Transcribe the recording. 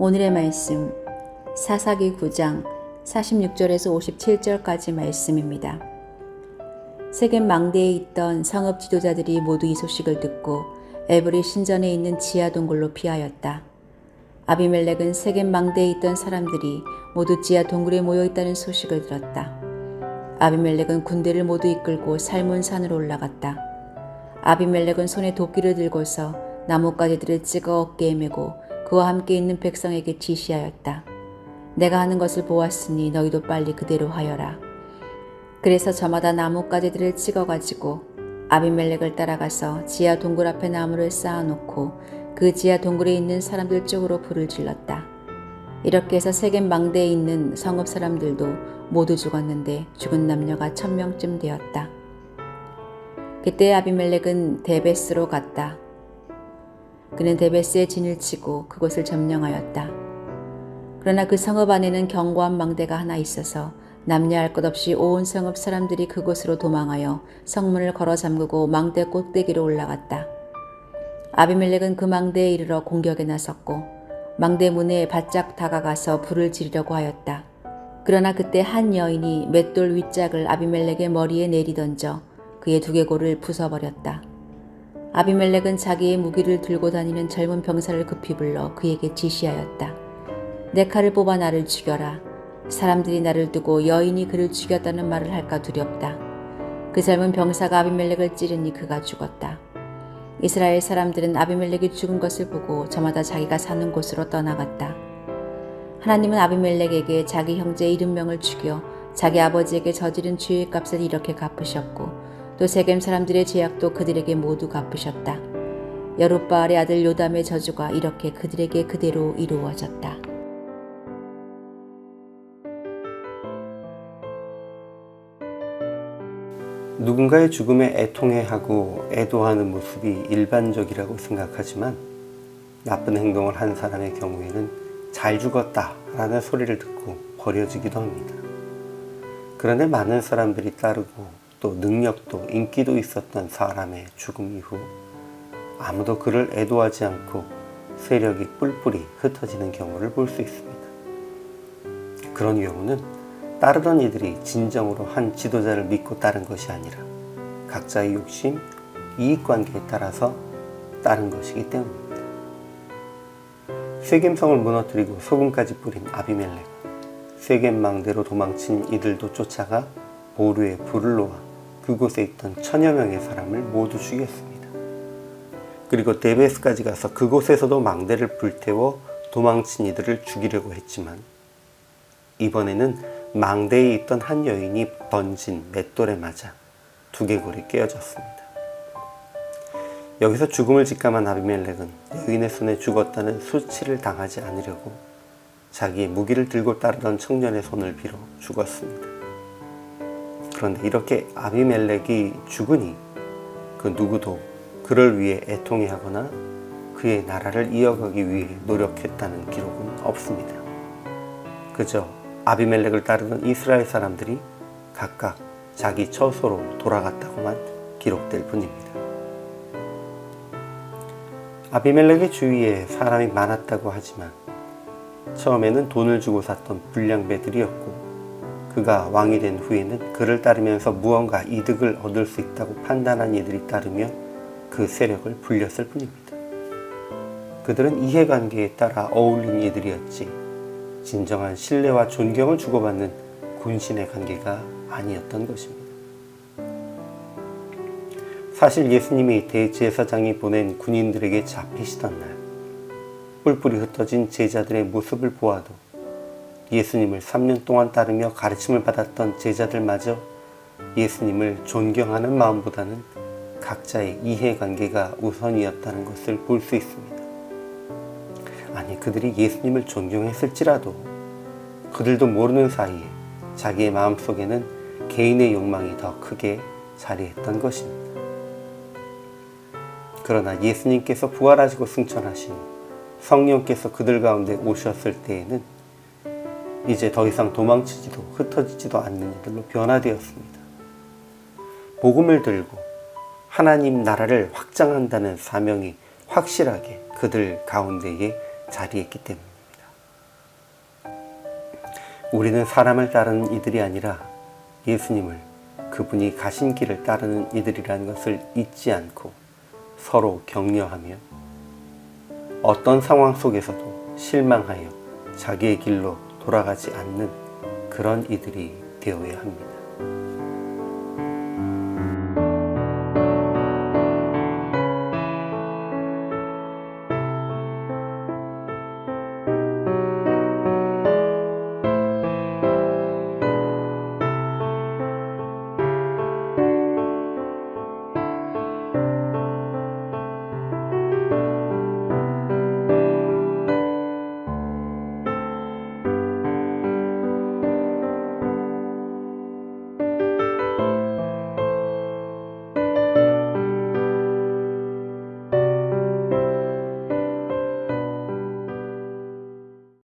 오늘의 말씀 사사기 9장 46절에서 57절까지 말씀입니다. 세겜 망대에 있던 성읍 지도자들이 모두 이 소식을 듣고 에브리 신전에 있는 지하 동굴로 피하였다. 아비멜렉은 세겜 망대에 있던 사람들이 모두 지하 동굴에 모여 있다는 소식을 들었다. 아비멜렉은 군대를 모두 이끌고 살문산으로 올라갔다. 아비멜렉은 손에 도끼를 들고서 나뭇가지들을 찍어 어깨에 메고 그와 함께 있는 백성에게 지시하였다. 내가 하는 것을 보았으니 너희도 빨리 그대로 하여라. 그래서 저마다 나뭇가지들을 찍어가지고 아비멜렉을 따라가서 지하 동굴 앞에 나무를 쌓아놓고 그 지하 동굴에 있는 사람들 쪽으로 불을 질렀다. 이렇게 해서 세겜 망대에 있는 성읍 사람들도 모두 죽었는데 죽은 남녀가 1000명쯤 되었다. 그때 아비멜렉은 데베스로 갔다. 그는 데베스에 진을 치고 그곳을 점령하였다. 그러나 그 성읍 안에는 견고한 망대가 하나 있어서 남녀 할 것 없이 온 성읍 사람들이 그곳으로 도망하여 성문을 걸어 잠그고 망대 꼭대기로 올라갔다. 아비멜렉은 그 망대에 이르러 공격에 나섰고 망대 문에 바짝 다가가서 불을 지르려고 하였다. 그러나 그때 한 여인이 맷돌 윗짝을 아비멜렉의 머리에 내리던져 그의 두개골을 부숴버렸다. 아비멜렉은 자기의 무기를 들고 다니는 젊은 병사를 급히 불러 그에게 지시하였다. 내 칼을 뽑아 나를 죽여라. 사람들이 나를 두고 여인이 그를 죽였다는 말을 할까 두렵다. 그 젊은 병사가 아비멜렉을 찌르니 그가 죽었다. 이스라엘 사람들은 아비멜렉이 죽은 것을 보고 저마다 자기가 사는 곳으로 떠나갔다. 하나님은 아비멜렉에게 자기 형제 70명을 죽여 자기 아버지에게 저지른 죄의 값을 이렇게 갚으셨고 또 세겜 사람들의 죄악도 그들에게 모두 갚으셨다. 여룻바알의 아들 요담의 저주가 이렇게 그들에게 그대로 이루어졌다. 누군가의 죽음에 애통해하고 애도하는 모습이 일반적이라고 생각하지만 나쁜 행동을 한 사람의 경우에는 잘 죽었다 라는 소리를 듣고 버려지기도 합니다. 그런데 많은 사람들이 따르고 또 능력도 인기도 있었던 사람의 죽음 이후 아무도 그를 애도하지 않고 세력이 뿔뿔이 흩어지는 경우를 볼 수 있습니다. 그런 경우는 따르던 이들이 진정으로 한 지도자를 믿고 따른 것이 아니라 각자의 욕심, 이익관계에 따라서 따른 것이기 때문입니다. 세겜성을 무너뜨리고 소금까지 뿌린 아비멜렉, 세겜 망대로 도망친 이들도 쫓아가 보루에 불을 놓아 그곳에 있던 1000여 명의 사람을 모두 죽였습니다. 그리고 데베스까지 가서 그곳에서도 망대를 불태워 도망친 이들을 죽이려고 했지만 이번에는 망대에 있던 한 여인이 던진 맷돌에 맞아 두개골이 깨어졌습니다. 여기서 죽음을 직감한 아비멜렉은 여인의 손에 죽었다는 수치를 당하지 않으려고 자기의 무기를 들고 따르던 청년의 손을 빌어 죽었습니다. 그런데 이렇게 아비멜렉이 죽으니 그 누구도 그를 위해 애통해하거나 그의 나라를 이어가기 위해 노력했다는 기록은 없습니다. 그저 아비멜렉을 따르던 이스라엘 사람들이 각각 자기 처소로 돌아갔다고만 기록될 뿐입니다. 아비멜렉의 주위에 사람이 많았다고 하지만 처음에는 돈을 주고 샀던 불량배들이었고 그가 왕이 된 후에는 그를 따르면서 무언가 이득을 얻을 수 있다고 판단한 이들이 따르며 그 세력을 불렸을 뿐입니다. 그들은 이해관계에 따라 어울린 이들이었지 진정한 신뢰와 존경을 주고받는 군신의 관계가 아니었던 것입니다. 사실 예수님이 대제사장이 보낸 군인들에게 잡히시던 날 뿔뿔이 흩어진 제자들의 모습을 보아도 예수님을 3년 동안 따르며 가르침을 받았던 제자들마저 예수님을 존경하는 마음보다는 각자의 이해관계가 우선이었다는 것을 볼 수 있습니다. 아니, 그들이 예수님을 존경했을지라도 그들도 모르는 사이에 자기의 마음속에는 개인의 욕망이 더 크게 자리했던 것입니다. 그러나 예수님께서 부활하시고 승천하신 성령께서 그들 가운데 오셨을 때에는 이제 더 이상 도망치지도 흩어지지도 않는 이들로 변화되었습니다. 복음을 들고 하나님 나라를 확장한다는 사명이 확실하게 그들 가운데에 자리했기 때문입니다. 우리는 사람을 따르는 이들이 아니라 예수님을, 그분이 가신 길을 따르는 이들이라는 것을 잊지 않고 서로 격려하며 어떤 상황 속에서도 실망하여 자기의 길로 돌아가지 않는 그런 이들이 되어야 합니다.